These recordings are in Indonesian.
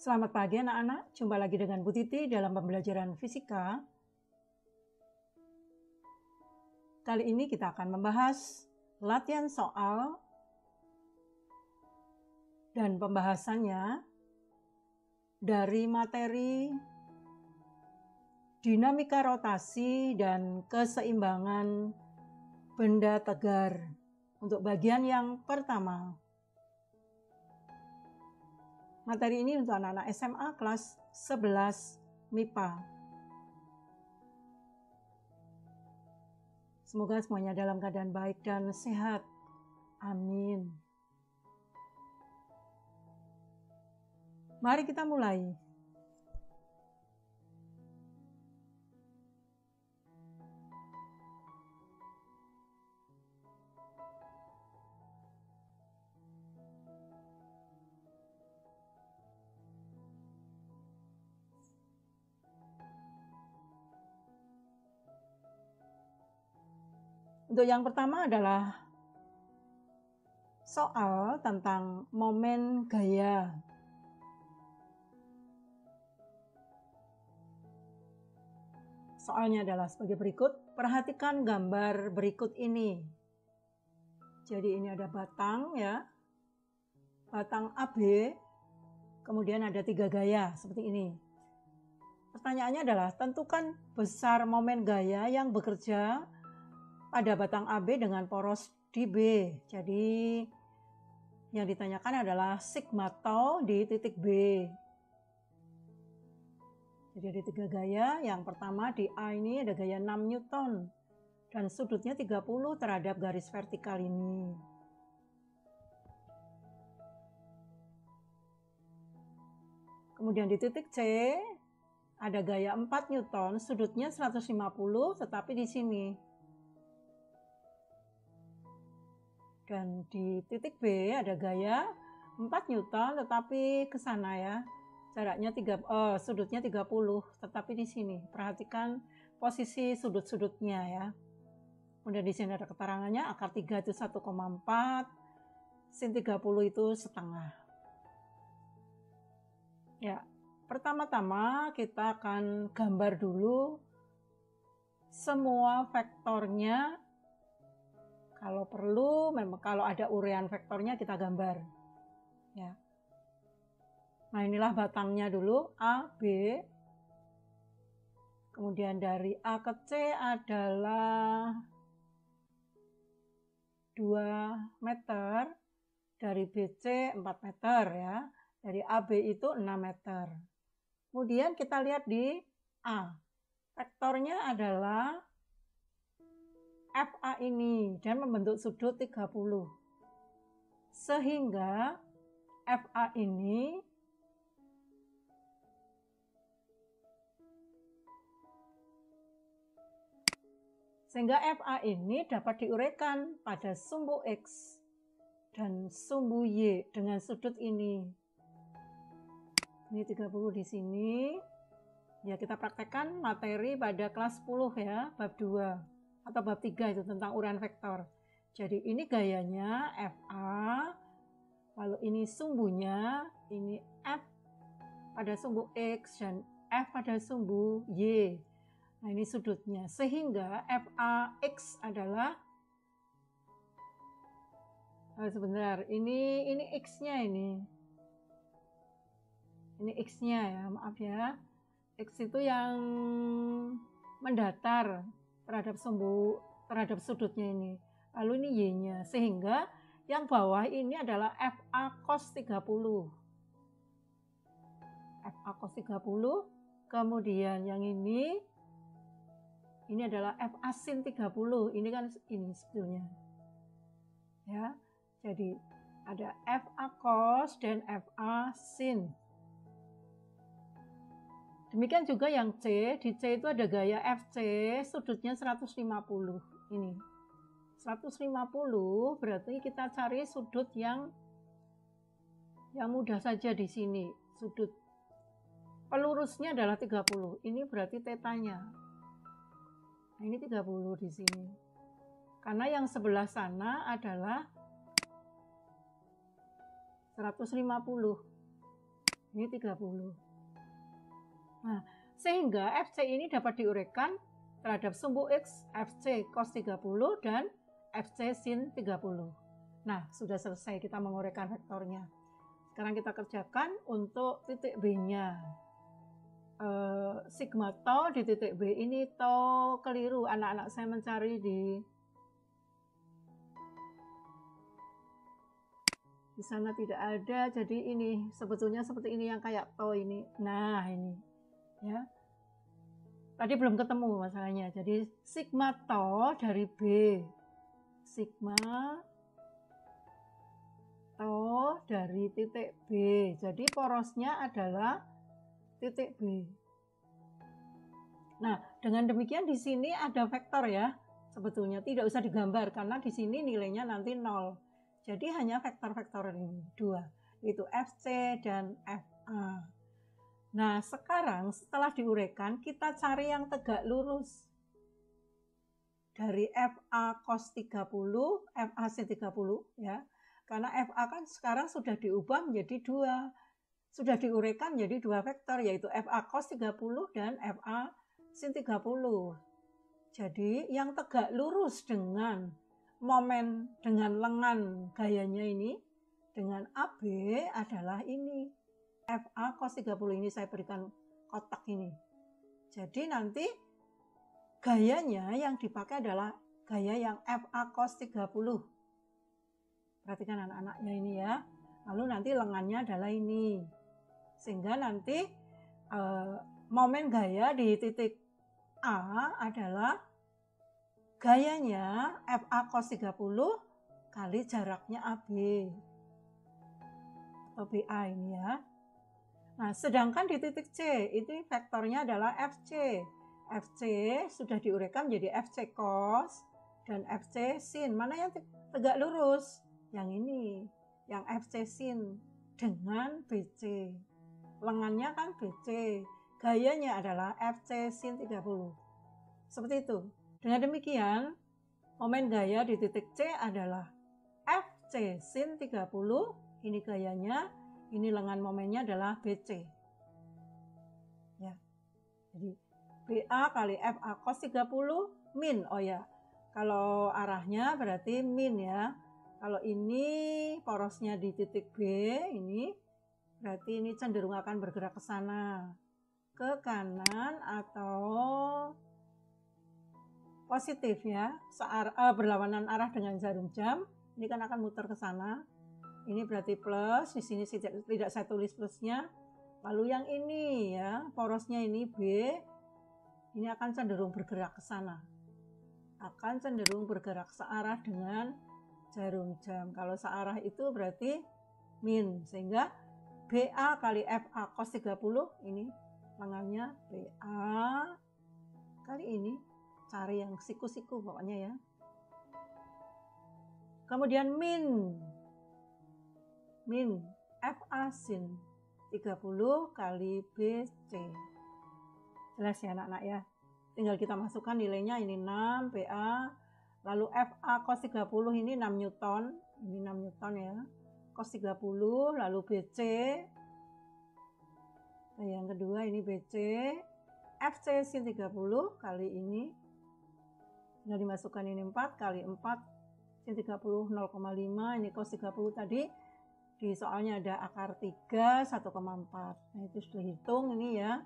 Selamat pagi anak-anak, jumpa lagi dengan Bu Titi dalam pembelajaran fisika. Kali ini kita akan membahas latihan soal dan pembahasannya dari materi dinamika rotasi dan keseimbangan benda tegar untuk bagian yang pertama. Materi ini untuk anak-anak SMA kelas 11 MIPA. Semoga semuanya dalam keadaan baik dan sehat. Amin. Mari kita mulai. Untuk yang pertama adalah soal tentang momen gaya. Soalnya adalah sebagai berikut. Perhatikan gambar berikut ini. Jadi ini ada batang ya. Batang AB. Kemudian ada 3 gaya seperti ini. Pertanyaannya adalah tentukan besar momen gaya yang bekerja pada batang AB dengan poros di B. Jadi yang ditanyakan adalah sigma tau di titik B. Jadi ada 3 gaya. Yang pertama di A ini ada gaya 6 Newton dan sudutnya 30 terhadap garis vertikal ini. Kemudian di titik C ada gaya 4 Newton, sudutnya 150 tetapi di sini. Dan di titik B ada gaya 4 Newton tetapi ke sana ya. Jaraknya sudutnya 30 tetapi di sini. Perhatikan posisi sudut-sudutnya ya. Kemudian di sini ada keterangannya akar 3 itu 1,4, sin 30 itu setengah. Ya, pertama-tama kita akan gambar dulu semua vektornya. Kalau perlu, memang kalau ada urean vektornya kita gambar. Ya. Nah inilah batangnya dulu, A, B. Kemudian dari A ke C adalah 2 meter. Dari BC 4 meter ya. Dari AB itu 6 meter. Kemudian kita lihat di A. Vektornya adalah FA ini dan membentuk sudut 30. Sehingga FA ini dapat diuraikan pada sumbu X dan sumbu Y dengan sudut ini. Ini 30 di sini. Ya, kita praktekkan materi pada kelas 10 ya, bab 2. Atau bab 3 itu tentang urean vektor. Jadi ini gayanya FA, lalu ini sumbunya, ini F pada sumbu X dan F pada sumbu Y. Nah ini sudutnya, sehingga FAX adalah, sebentar, ini X-nya ini X-nya ya, maaf ya. X itu yang mendatar terhadap sudutnya ini. Lalu ini Y-nya. Sehingga yang bawah ini adalah FA cos 30. FA cos 30. Kemudian yang ini adalah FA sin 30. Ini kan ini sebetulnya. Ya. Jadi ada FA cos dan FA sin. Demikian juga yang C, di C itu ada gaya FC, sudutnya 150. Ini 150 berarti kita cari sudut yang mudah saja di sini. Sudut pelurusnya adalah 30. Ini berarti tetanya. Nah, ini 30 di sini. Karena yang sebelah sana adalah 150. Ini 30. Nah, sehingga FC ini dapat diuraikan terhadap sumbu X, FC cos 30 dan FC sin 30. Nah, sudah selesai kita menguraikan vektornya. Sekarang kita kerjakan untuk titik B-nya. Sigma tau di titik B ini tau keliru. Anak-anak saya mencari di sana tidak ada. Jadi ini sebetulnya seperti ini yang kayak tau ini. Nah, ini ya. Tadi belum ketemu masalahnya. Jadi sigma tau dari B. Sigma tau dari titik B. Jadi porosnya adalah titik B. Nah, dengan demikian di sini ada vektor ya. Sebetulnya tidak usah digambar karena di sini nilainya nanti 0. Jadi hanya vektor-vektor ini dua, yaitu FC dan FA. Nah, sekarang setelah diuraikan kita cari yang tegak lurus. Dari FA cos 30, FA sin 30 ya. Karena FA kan sekarang sudah diubah menjadi dua. Sudah diuraikan menjadi dua vektor, yaitu FA cos 30 dan FA sin 30. Jadi yang tegak lurus dengan momen dengan lengan gayanya ini dengan AB adalah ini. FA cos 30 ini saya berikan kotak ini. Jadi nanti gayanya yang dipakai adalah gaya yang FA cos 30. Perhatikan anak-anaknya ini ya. Lalu nanti lengannya adalah ini. Sehingga nanti momen gaya di titik A adalah gayanya FA cos 30 kali jaraknya AB atau BA ini ya. Nah, sedangkan di titik C itu vektornya adalah FC. FC sudah diuraikan menjadi FC cos dan FC sin. Mana yang tegak lurus? Yang ini, yang FC sin dengan BC. Lengannya kan BC, gayanya adalah FC sin 30. Seperti itu. Dengan demikian, momen gaya di titik C adalah FC sin 30, ini gayanya, ini lengan momennya adalah BC. Ya. Jadi BA kali FA cos 30 min. Oh ya, kalau arahnya berarti min ya. Kalau ini porosnya di titik B, ini berarti ini cenderung akan bergerak ke sana, ke kanan atau positif ya, berlawanan arah dengan jarum jam. Ini kan akan muter ke sana. Ini berarti plus, di sini tidak saya tulis plusnya. Lalu yang ini ya, porosnya ini B, ini akan cenderung bergerak ke sana. Akan cenderung bergerak searah dengan jarum jam. Kalau searah itu berarti min, sehingga BA kali FA cos 30 ini lengannya BA kali ini, cari yang siku-siku pokoknya ya. Kemudian min FA sin 30 kali BC. Jelas ya anak-anak ya. Tinggal kita masukkan nilainya, ini 6 BA, lalu FA cos 30 ini 6 Newton, ini 6 Newton ya. Cos 30, lalu BC. Nah, yang kedua ini BC. FC sin 30 kali ini. Tinggal dimasukkan ini 4 kali 4 sin 30 0,5. Ini cos 30 tadi. Di soalnya ada akar 3 1,4. Nah, itu sudah hitung ini ya.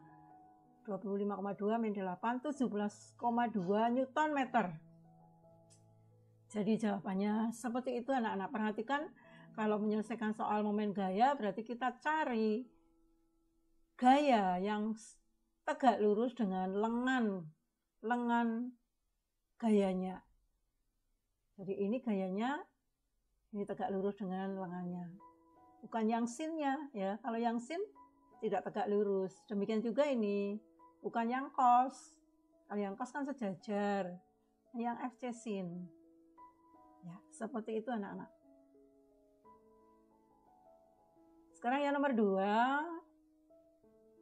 25,2 min 8 17,2 Newton meter. Jadi jawabannya seperti itu anak-anak. Perhatikan kalau menyelesaikan soal momen gaya berarti kita cari gaya yang tegak lurus dengan lengan gayanya. Jadi ini gayanya, ini tegak lurus dengan lengannya. Bukan yang sinnya ya. Kalau yang sin tidak tegak lurus. Demikian juga ini, bukan yang cos. Kalau yang cos kan sejajar. Yang FC sin. Ya, seperti itu anak-anak. Sekarang yang nomor 2,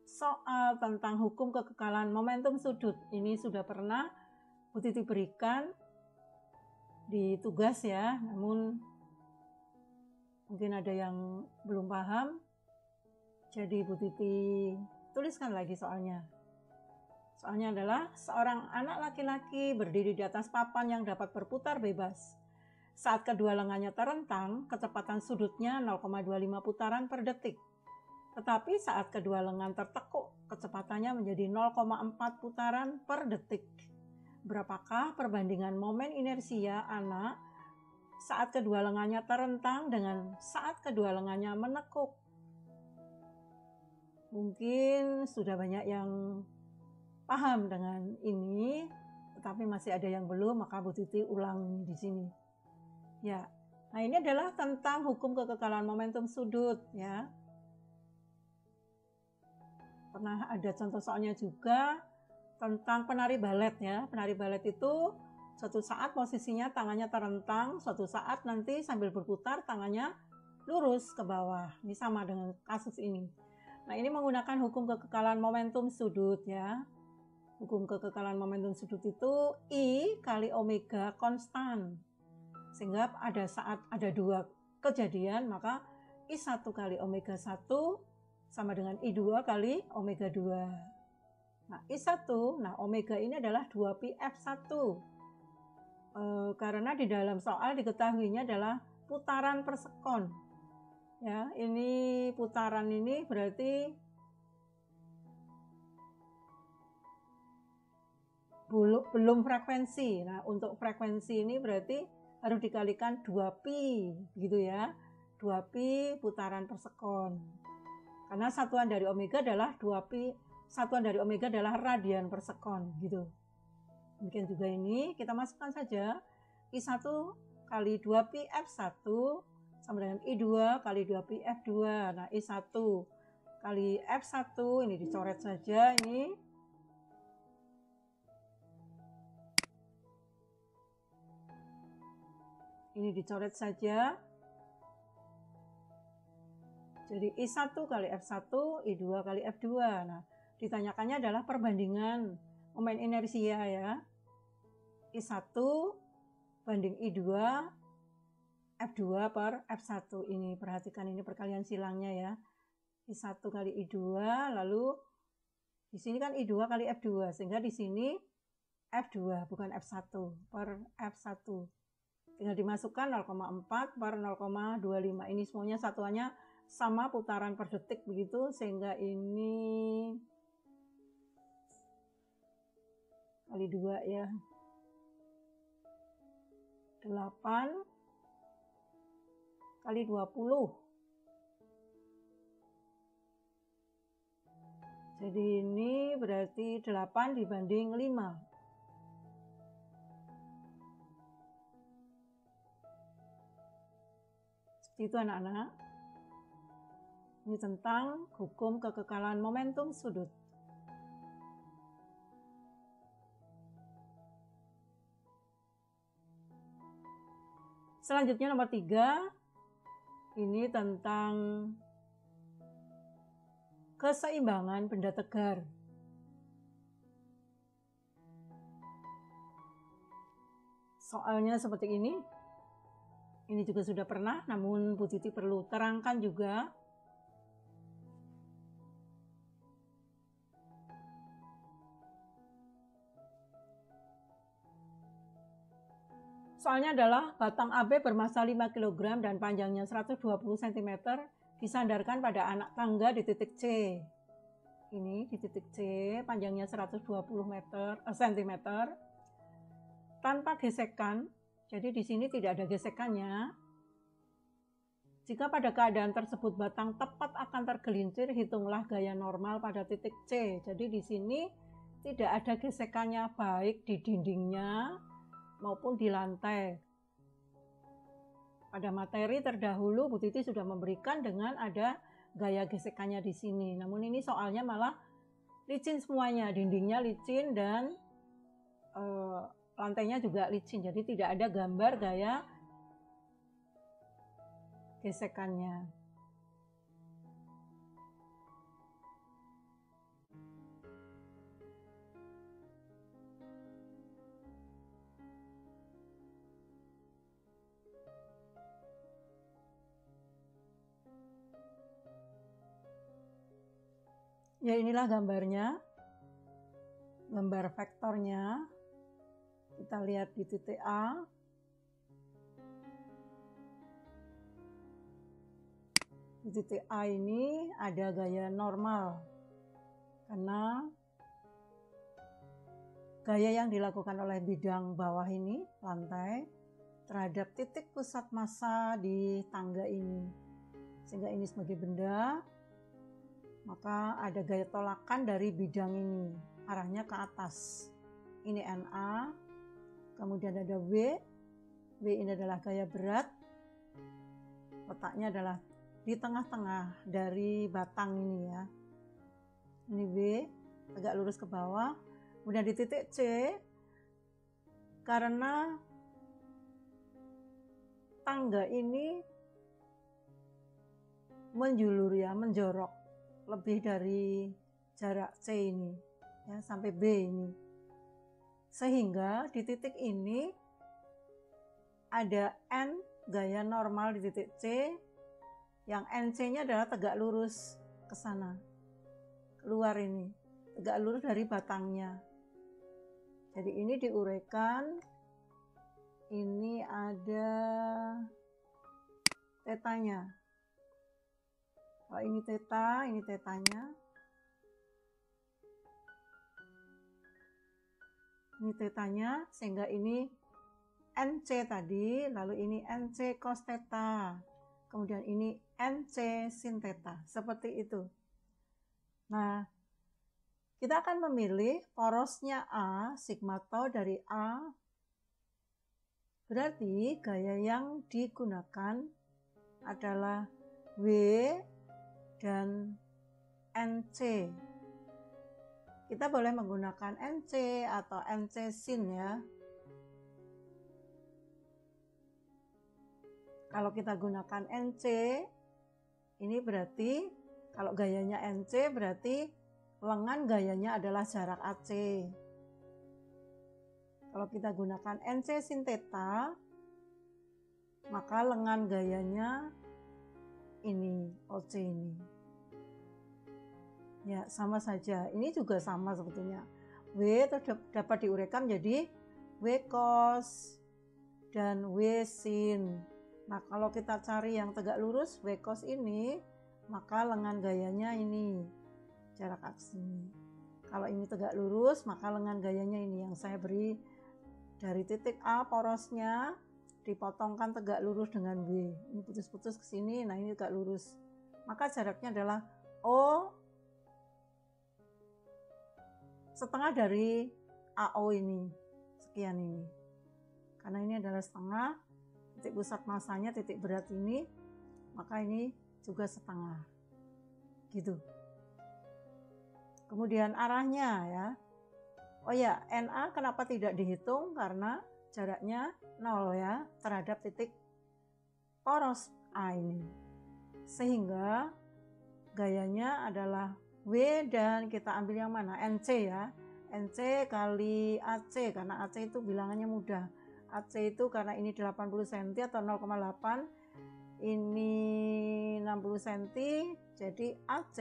soal tentang hukum kekekalan momentum sudut. Ini sudah pernah Bu Titi berikan di tugas ya, namun mungkin ada yang belum paham. Jadi Bu Titi tuliskan lagi soalnya. Soalnya adalah seorang anak laki-laki berdiri di atas papan yang dapat berputar bebas. Saat kedua lengannya terentang, kecepatan sudutnya 0,25 putaran per detik. Tetapi saat kedua lengan tertekuk, kecepatannya menjadi 0,4 putaran per detik. Berapakah perbandingan momen inersia anak saat kedua lengannya terentang dengan saat kedua lengannya menekuk? Mungkin sudah banyak yang paham dengan ini, tetapi masih ada yang belum, maka Bu Titi ulang di sini. Ya, nah ini adalah tentang hukum kekekalan momentum sudut, ya. Pernah ada contoh soalnya juga tentang penari balet, ya. Penari balet itu suatu saat posisinya tangannya terentang, suatu saat nanti sambil berputar tangannya lurus ke bawah. Ini sama dengan kasus ini. Nah, ini menggunakan hukum kekekalan momentum sudut, ya. Hukum kekekalan momentum sudut itu I kali omega konstan. Sehingga saat ada dua kejadian, maka I1 kali omega 1 sama dengan I2 kali omega 2. Nah, I1, nah omega ini adalah 2πf1. Karena di dalam soal diketahuinya adalah putaran per sekon. Ya, ini putaran ini berarti belum frekuensi. Nah, untuk frekuensi ini berarti harus dikalikan 2pi, gitu ya. 2pi putaran per sekon. Karena satuan dari omega adalah 2pi, satuan dari omega adalah radian per sekon, gitu. Mungkin juga ini kita masukkan saja I1 kali 2πf1 sama dengan I2 kali 2πf2. Nah, I1 kali F1 ini dicoret saja ini. Ini dicoret saja. Jadi I1 kali F1, I2 kali F2. Nah, ditanyakannya adalah perbandingan momen inersia, ya. I1 banding I2 F2 per F1 ini. Perhatikan ini perkalian silangnya, ya. I1 kali I2, lalu di sini kan I2 kali F2, sehingga di sini F2 bukan F1 per F1. Tinggal dimasukkan 0,4 per 0,25. Ini semuanya satuannya sama putaran per detik begitu, sehingga ini kali 2, ya. 8 kali 20. Jadi ini berarti 8 dibanding 5. Seperti itu anak-anak. Ini tentang hukum kekekalan momentum sudut. Selanjutnya nomor 3, ini tentang keseimbangan benda tegar. Soalnya seperti ini. Ini juga sudah pernah, namun Bu Titi perlu terangkan juga. Soalnya adalah batang AB bermassa 5 kg dan panjangnya 120 cm disandarkan pada anak tangga di titik C. Ini di titik C, panjangnya 120 cm tanpa gesekan. Jadi di sini tidak ada gesekannya. Jika pada keadaan tersebut batang tepat akan tergelincir, hitunglah gaya normal pada titik C. Jadi di sini tidak ada gesekannya baik di dindingnya maupun di lantai. Pada materi terdahulu Bu Titi sudah memberikan dengan ada gaya gesekannya di sini. Namun ini soalnya malah licin semuanya, dindingnya licin dan lantainya juga licin. Jadi tidak ada gambar gaya gesekannya. Ya, inilah gambarnya, gambar vektornya. Kita lihat di titik A. Di titik A ini ada gaya normal, karena gaya yang dilakukan oleh bidang bawah ini, lantai, terhadap titik pusat massa di tangga ini. Sehingga ini sebagai benda, maka ada gaya tolakan dari bidang ini, arahnya ke atas. Ini NA, kemudian ada W. W ini adalah gaya berat, letaknya adalah di tengah-tengah dari batang ini ya. Ini W, tegak lurus ke bawah. Kemudian di titik C, karena tangga ini menjulur ya, menjorok lebih dari jarak C ini ya, sampai B ini, sehingga di titik ini ada N gaya normal di titik C, yang NC-nya adalah tegak lurus ke sana, keluar ini, tegak lurus dari batangnya. Jadi ini diuraikan, ini ada tetanya. Kalau ini teta, ini tetanya. Ini tetanya, sehingga ini NC tadi, lalu ini NC cos theta. Kemudian ini NC sin theta, seperti itu. Nah, kita akan memilih porosnya A, sigma tau dari A. Berarti gaya yang digunakan adalah W dan NC. Kita boleh menggunakan NC atau NC sin ya. Kalau kita gunakan NC, ini berarti kalau gayanya NC berarti lengan gayanya adalah jarak AC. Kalau kita gunakan NC sin theta, maka lengan gayanya ini, OC ini. Ya, sama saja. Ini juga sama sebetulnya. W dapat diuraikan jadi W cos dan W sin. Nah, kalau kita cari yang tegak lurus W cos ini, maka lengan gayanya ini, jarak aksi. Kalau ini tegak lurus, maka lengan gayanya ini yang saya beri dari titik A porosnya, dipotongkan tegak lurus dengan W. Ini putus-putus ke sini, nah ini tegak lurus. Maka jaraknya adalah O setengah dari AO ini, sekian ini. Karena ini adalah setengah, titik pusat massanya, titik berat ini, maka ini juga setengah. Gitu. Kemudian arahnya ya. Oh ya, NA kenapa tidak dihitung? Karena jaraknya 0 ya, terhadap titik poros A ini. Sehingga gayanya adalah W dan kita ambil yang mana? NC ya. NC kali AC, karena AC itu bilangannya mudah. AC itu karena ini 80 cm atau 0,8, ini 60 cm, jadi AC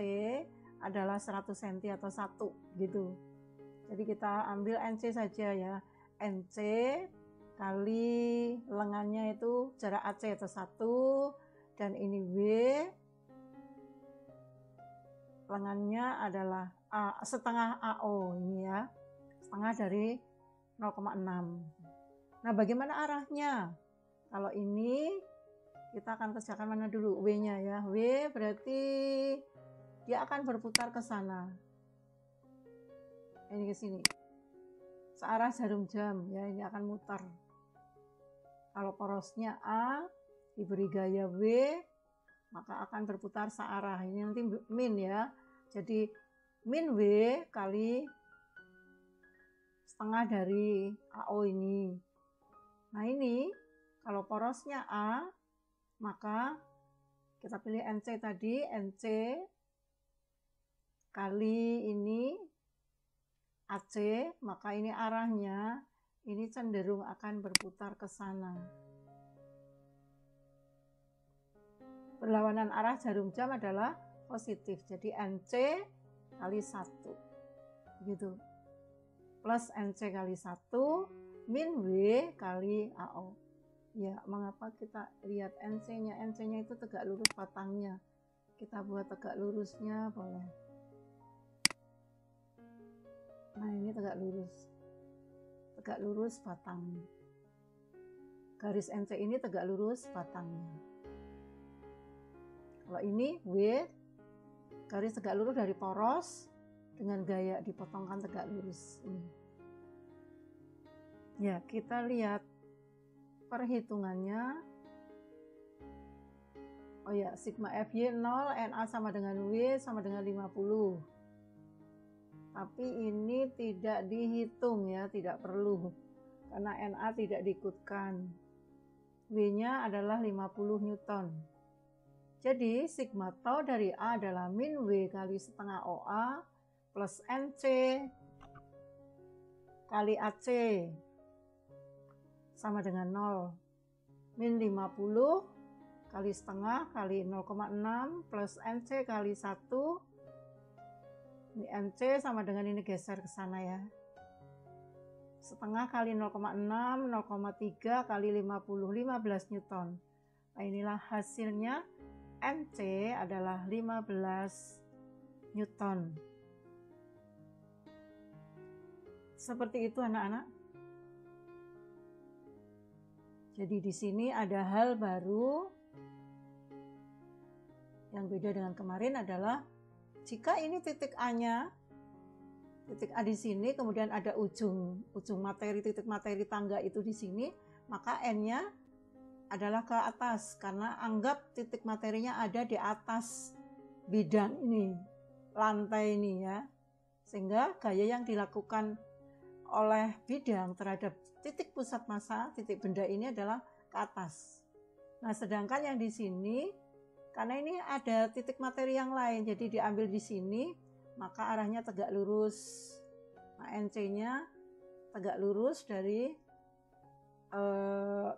adalah 100 cm atau 1 gitu. Jadi kita ambil NC saja ya. NC kali lengannya itu jarak AC atau 1, dan ini W, lengannya adalah A, setengah AO ini ya, setengah dari 0,6. Nah, bagaimana arahnya? Kalau ini kita akan kerjakan mana dulu? W-nya ya. W berarti dia akan berputar ke sana. Ini ke sini. Searah jarum jam ya, ini akan mutar. Kalau porosnya A diberi gaya W, maka akan berputar searah. Ini nanti min ya. Jadi min W kali setengah dari AO ini. Nah, ini kalau porosnya A, maka kita pilih NC tadi, NC kali ini AC, maka ini arahnya ini cenderung akan berputar ke sana. Berlawanan arah jarum jam adalah positif. Jadi NC kali 1 gitu, plus NC kali 1 min W kali AO. Ya, mengapa kita lihat NC-nya? NC-nya itu tegak lurus batangnya. Kita buat tegak lurusnya boleh. Nah, ini tegak lurus batangnya. Garis NC ini tegak lurus batangnya. Kalau ini W, garis tegak lurus dari poros dengan gaya dipotongkan tegak lurus ini. Ya, kita lihat perhitungannya. Oh ya, sigma FY 0, NA sama dengan W sama dengan 50. Tapi ini tidak dihitung ya, tidak perlu. Karena NA tidak diikutkan. W-nya adalah 50 Newton. Jadi sigma tau dari A adalah min W kali setengah OA plus NC kali AC sama dengan 0. Min 50 kali setengah kali 0,6 plus NC kali 1. Ini NC sama dengan ini geser ke sana ya. Setengah kali 0,6, 0,3 kali 50, 15 Newton. Nah, inilah hasilnya. NC adalah 15 Newton. Seperti itu anak-anak. Jadi di sini ada hal baru yang beda dengan kemarin adalah jika ini titik A-nya, titik A di sini, kemudian ada ujung materi, titik materi tangga itu di sini, maka N-nya adalah ke atas karena anggap titik materinya ada di atas bidang ini, lantai ini ya. Sehingga gaya yang dilakukan oleh bidang terhadap titik pusat massa, titik benda ini adalah ke atas. Nah, sedangkan yang di sini, karena ini ada titik materi yang lain, jadi diambil di sini, maka arahnya tegak lurus. Nah, NC-nya tegak lurus dari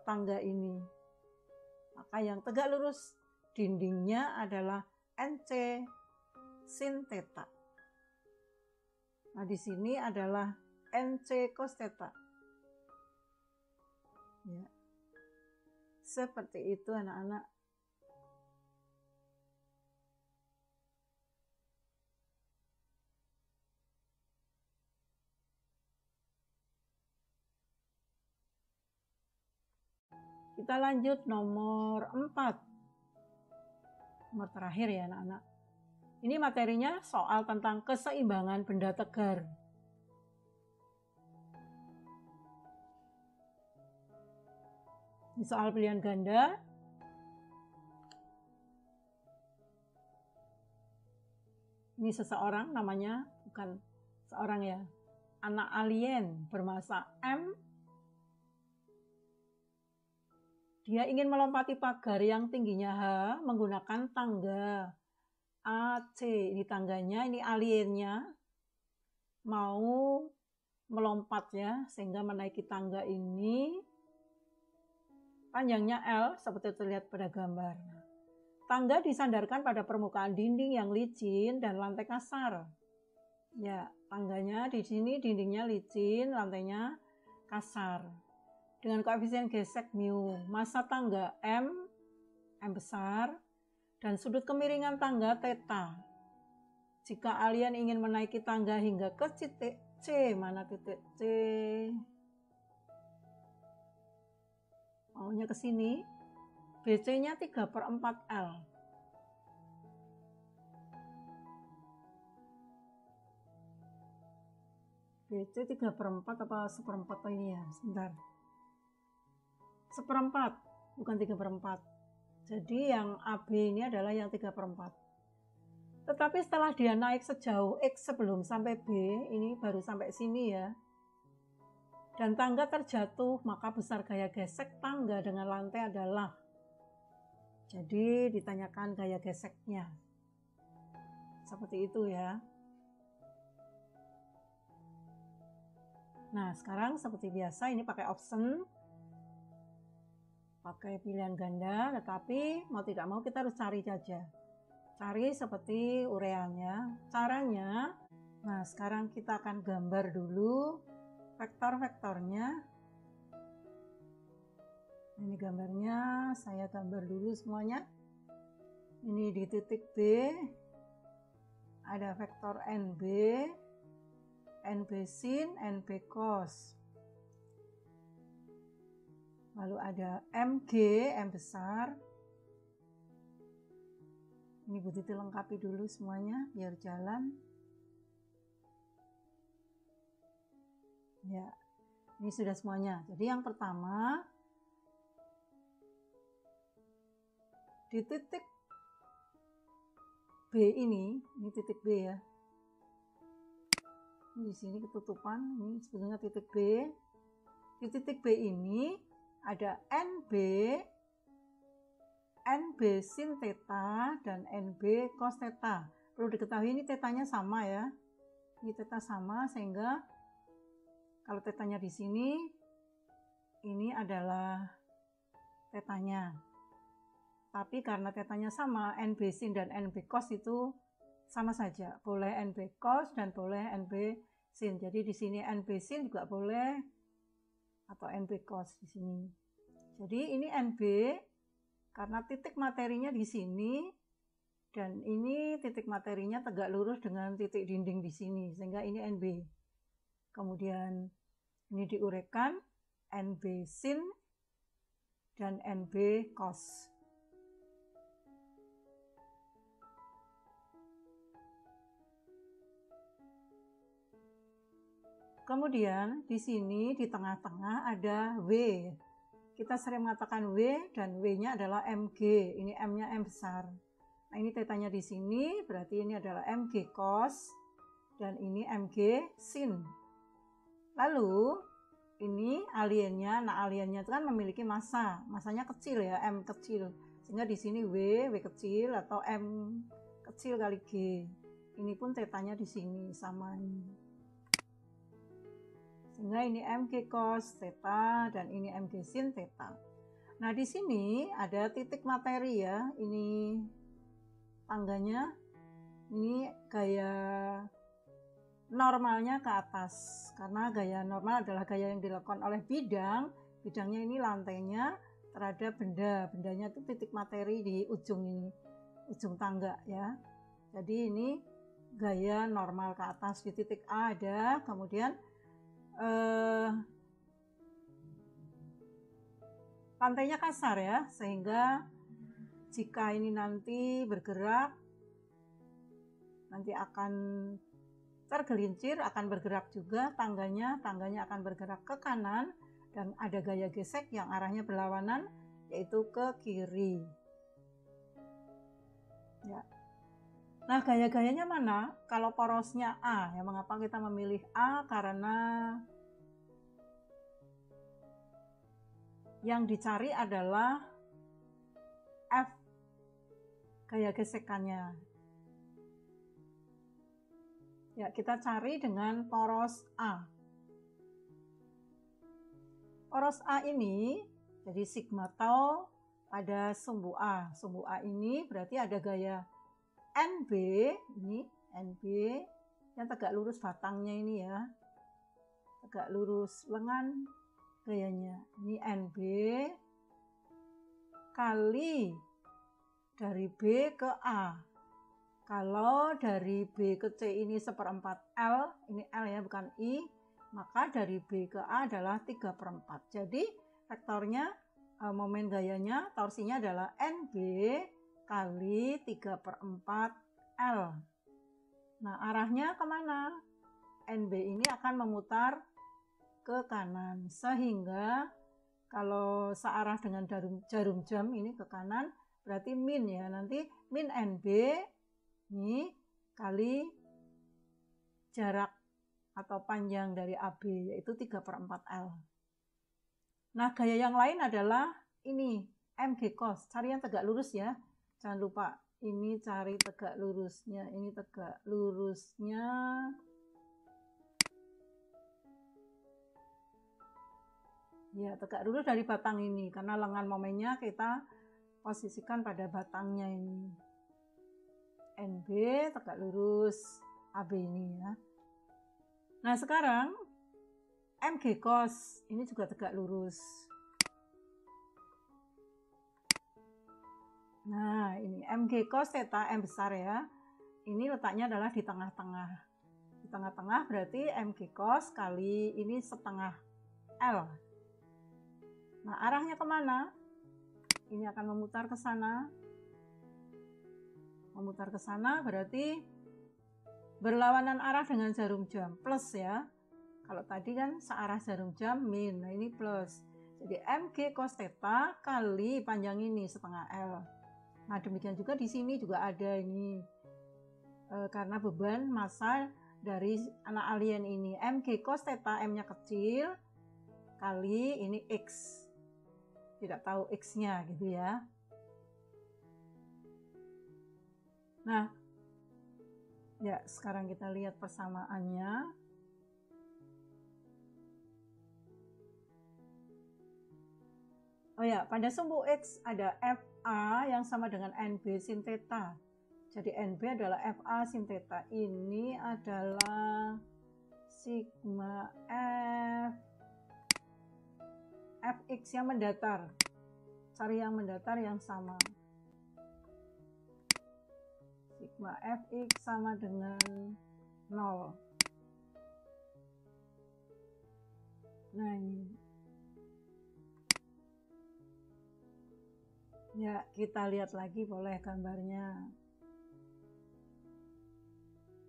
tangga ini. Maka yang tegak lurus dindingnya adalah NC sin theta. Nah, di sini adalah NC cos theta. Ya. Seperti itu anak-anak. Kita lanjut nomor 4. Nomor terakhir ya anak-anak. Ini materinya soal tentang keseimbangan benda tegar. Ini soal pilihan ganda. Ini seseorang namanya, bukan seorang ya, anak alien bermassa M. Dia ingin melompati pagar yang tingginya H menggunakan tangga AC. Ini tangganya, ini aliennya mau melompat ya, sehingga menaiki tangga ini. Panjangnya L seperti terlihat pada gambar. Tangga disandarkan pada permukaan dinding yang licin dan lantai kasar. Ya, tangganya di sini dindingnya licin, lantainya kasar. Dengan koefisien gesek mu, massa tangga M besar, dan sudut kemiringan tangga theta. Jika alien ingin menaiki tangga hingga ke titik C, mana titik C? Maunya ke sini, BC-nya 3/4 L. BC 3/4 apa 1/4 ini ya? Sebentar. 1/4, bukan 3/4. Jadi yang AB ini adalah yang 3/4. Tetapi setelah dia naik sejauh X sebelum sampai B, ini baru sampai sini ya. Dan tangga terjatuh, maka besar gaya gesek tangga dengan lantai adalah. Jadi ditanyakan gaya geseknya. Seperti itu ya. Nah, sekarang seperti biasa ini pakai option. Pakai pilihan ganda, tetapi mau tidak mau kita harus cari saja. cari seperti ureanya. Caranya, nah sekarang kita akan gambar dulu vektor-vektornya. Ini gambarnya, saya gambar dulu semuanya. Ini di titik B ada vektor NB, NB sin, NB cos. Lalu ada MG, M besar. Ini Bu Titi lengkapi dulu semuanya biar jalan. Ya, ini sudah semuanya. Jadi yang pertama, di titik B ini titik B ya. Ini di sini ketutupan, ini sebetulnya titik B. Di titik B ini ada NB, NB sin theta dan NB cos theta. Perlu diketahui ini tetanya sama ya. Ini theta sama sehingga kalau tetanya di sini, ini adalah tetanya. Tapi karena tetanya sama, NB sin dan NB cos itu sama saja. Boleh NB cos dan boleh NB sin. Jadi di sini NB sin juga boleh atau NB cos di sini. Jadi ini NB karena titik materinya di sini dan ini titik materinya tegak lurus dengan titik dinding di sini sehingga ini NB. Kemudian ini diuraikan NB sin dan NB cos. Kemudian di sini di tengah-tengah ada W. Kita sering mengatakan W dan W-nya adalah MG. Ini M-nya M besar. Nah, ini tetanya di sini berarti ini adalah MG cos dan ini MG sin. Lalu ini aliennya. Nah, aliennya itu kan memiliki massa. Massanya kecil ya, M kecil. Sehingga di sini W kecil atau M kecil kali G. Ini pun tetanya di sini sama ini. Sehingga ini MG cos theta dan ini MG sin theta. Nah, di sini ada titik materi ya. Ini tangganya. Ini gaya normalnya ke atas. Karena gaya normal adalah gaya yang dilakukan oleh bidang. Bidangnya ini lantainya terhadap benda. Bendanya itu titik materi di ujung ini. Ujung tangga ya. Jadi ini gaya normal ke atas. Di titik A ada, kemudian lantainya kasar ya, sehingga jika ini nanti bergerak nanti akan tergelincir, akan bergerak juga tangganya akan bergerak ke kanan dan ada gaya gesek yang arahnya berlawanan yaitu ke kiri ya. Nah, gaya-gayanya mana? Kalau porosnya A, ya mengapa kita memilih A? Karena yang dicari adalah F, gaya gesekannya. Ya, kita cari dengan poros A. Poros A ini, jadi sigma tau pada sumbu A. Sumbu A ini berarti ada gaya NB, ini NB yang tegak lurus batangnya ini ya, tegak lurus lengan gayanya. Ini NB kali dari B ke A. Kalau dari B ke C ini 1/4 L, ini L ya bukan I, maka dari B ke A adalah 3/4. Jadi vektornya, momen gayanya, torsinya adalah NB kali 3/4 L. Nah, arahnya kemana? NB ini akan memutar ke kanan, sehingga kalau searah dengan jarum jam ini ke kanan, berarti min ya, nanti min NB ini kali jarak atau panjang dari AB, yaitu 3/4 L. Nah, gaya yang lain adalah ini, MG cos, cari yang tegak lurus ya. Jangan lupa, ini cari tegak lurusnya. Ini tegak lurusnya ya, tegak lurus dari batang ini. Karena lengan momennya kita posisikan pada batangnya ini. NB tegak lurus AB ini ya. Nah sekarang MG cos ini juga tegak lurus. Nah ini MG cos theta M besar ya. Ini letaknya adalah di tengah-tengah. Di tengah-tengah berarti MG cos kali ini setengah L. Nah arahnya kemana? Ini akan memutar ke sana. Memutar ke sana berarti berlawanan arah dengan jarum jam, plus ya. Kalau tadi kan searah jarum jam min, nah ini plus. Jadi MG cos theta kali panjang ini setengah L. Nah demikian juga di sini juga ada ini. Karena beban massa dari anak alien ini MG cos theta M-nya kecil kali ini X. Tidak tahu X-nya gitu ya. Nah, ya sekarang kita lihat persamaannya. Oh ya, pada sumbu X ada FA yang sama dengan NB sin theta. Jadi NB adalah FA sin theta. Ini adalah sigma Fx yang mendatar. Cari yang mendatar yang sama. Sigma Fx sama dengan 0. Nah ini. Ya, kita lihat lagi boleh gambarnya.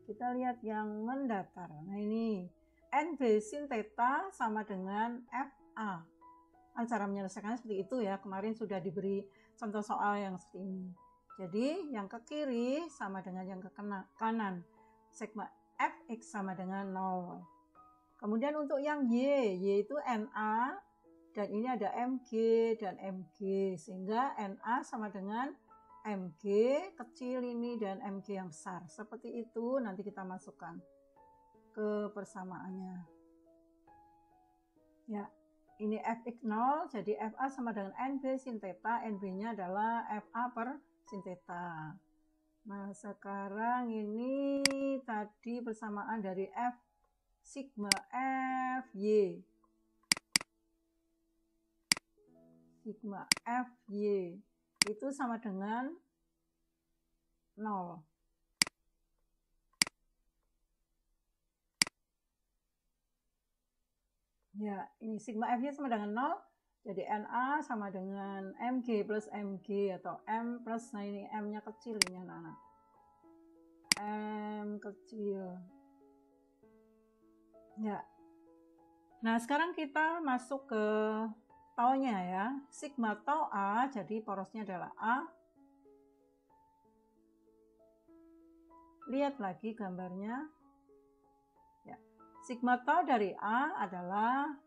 Kita lihat yang mendatar. Nah ini NB sin theta sama dengan FA. Cara menyelesaikannya seperti itu ya. Kemarin sudah diberi contoh soal yang seperti ini. Jadi yang ke kiri sama dengan yang ke kanan. Sigma Fx sama dengan 0. Kemudian untuk yang Y itu NA dan ini ada MG dan MG. Sehingga NA sama dengan MG kecil ini dan MG yang besar. Seperti itu nanti kita masukkan ke persamaannya. Ya, ini Fx 0, jadi FA sama dengan NB sin theta. NB-nya adalah FA per sin theta. Nah, sekarang ini tadi persamaan dari F sigma Fy. Sigma Fy itu sama dengan 0. Ya, ini sigma Fy sama dengan 0. Jadi Na sama dengan Mg plus Mg atau M plus, nah ini M-nya kecil ini anak-anak. M kecil. Ya. Nah, sekarang kita masuk ke tau-nya ya. Sigma tau A, jadi porosnya adalah A. Lihat lagi gambarnya. Ya. Sigma tau dari A adalah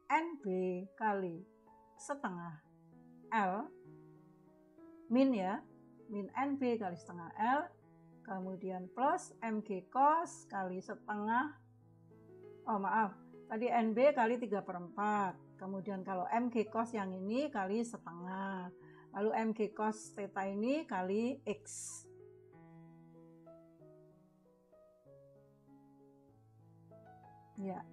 NB kali setengah L min ya, min NB kali setengah L, kemudian plus MG cos kali setengah, oh maaf, tadi NB kali 3/4, kemudian kalau MG cos yang ini kali setengah, lalu MG cos theta ini kali X. Ya,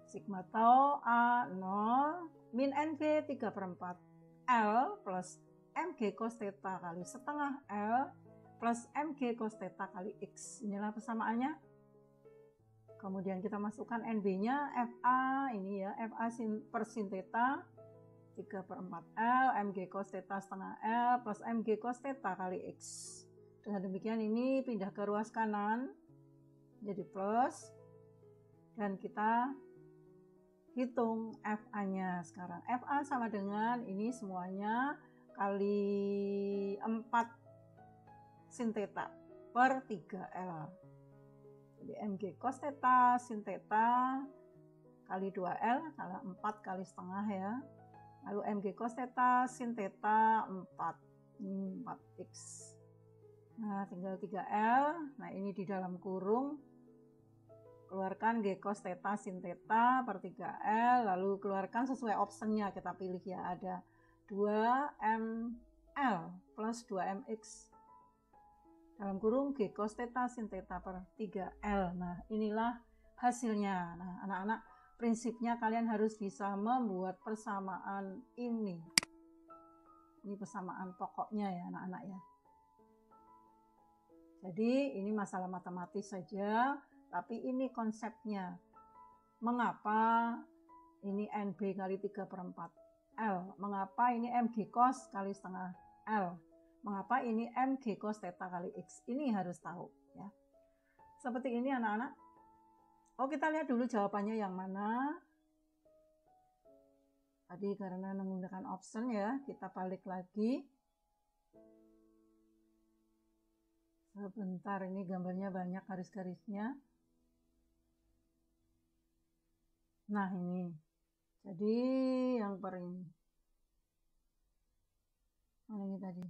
sigma tau A 0 min NB 3/4 L plus MG cos theta kali setengah L plus MG cos theta kali X. Inilah persamaannya. Kemudian kita masukkan NB-nya FA ini ya, FA per sin theta 3/4 L MG cos theta setengah L plus MG cos theta kali X. Dengan demikian ini pindah ke ruas kanan jadi plus. Dan kita hitung FA-nya sekarang. FA sama dengan ini semuanya kali 4 sin theta per 3L. Jadi MG cos theta sin theta kali 2L, kali 4 kali setengah ya. Lalu MG cos theta sin theta 4. Ini 4X. Nah, tinggal 3L. Nah, ini di dalam kurung. Keluarkan G cos theta sin theta per 3L, lalu keluarkan sesuai optionnya kita pilih ya, ada 2ML plus 2MX. dalam kurung G cos theta sin theta per 3L. Nah, inilah hasilnya. Nah, anak-anak, prinsipnya kalian harus bisa membuat persamaan ini. Ini persamaan pokoknya ya anak-anak ya. Jadi ini masalah matematis saja, tapi ini konsepnya. Mengapa ini NB kali 3/4L? Mengapa ini MG cos kali setengah L? Mengapa ini MG cos theta kali X? Ini harus tahu ya. Seperti ini anak-anak. Oh, kita lihat dulu jawabannya yang mana. Tadi karena menggunakan option ya, kita balik lagi. Sebentar, ini gambarnya banyak garis-garisnya. Nah, ini. Jadi yang per ini. Mana ini tadi?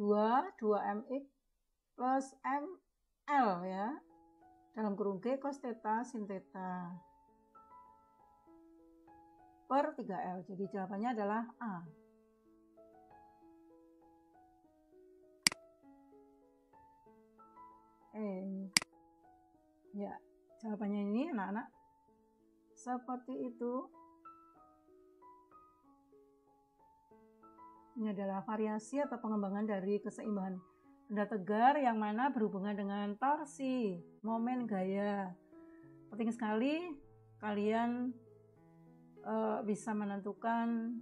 2mx plus ml ya. Dalam kurung G cos theta sin theta per 3L. Jadi jawabannya adalah A. Ya, jawabannya ini anak-anak seperti itu. Ini adalah variasi atau pengembangan dari keseimbangan benda tegar yang mana berhubungan dengan torsi, momen gaya. Penting sekali kalian bisa menentukan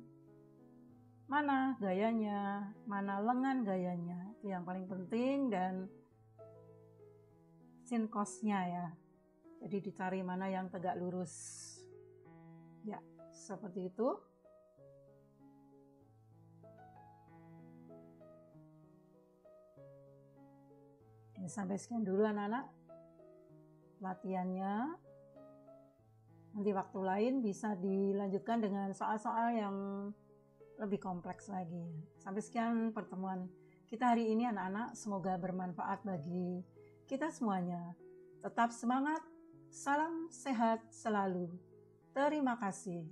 mana gayanya, mana lengan gayanya. Itu yang paling penting, dan sin cosnya ya. Jadi dicari mana yang tegak lurus. Ya, seperti itu. Sampai sekian dulu anak-anak latihannya. Nanti waktu lain bisa dilanjutkan dengan soal-soal yang lebih kompleks lagi. Sampai sekian pertemuan kita hari ini anak-anak. Semoga bermanfaat bagi kita semuanya. Tetap semangat, salam sehat selalu. Terima kasih.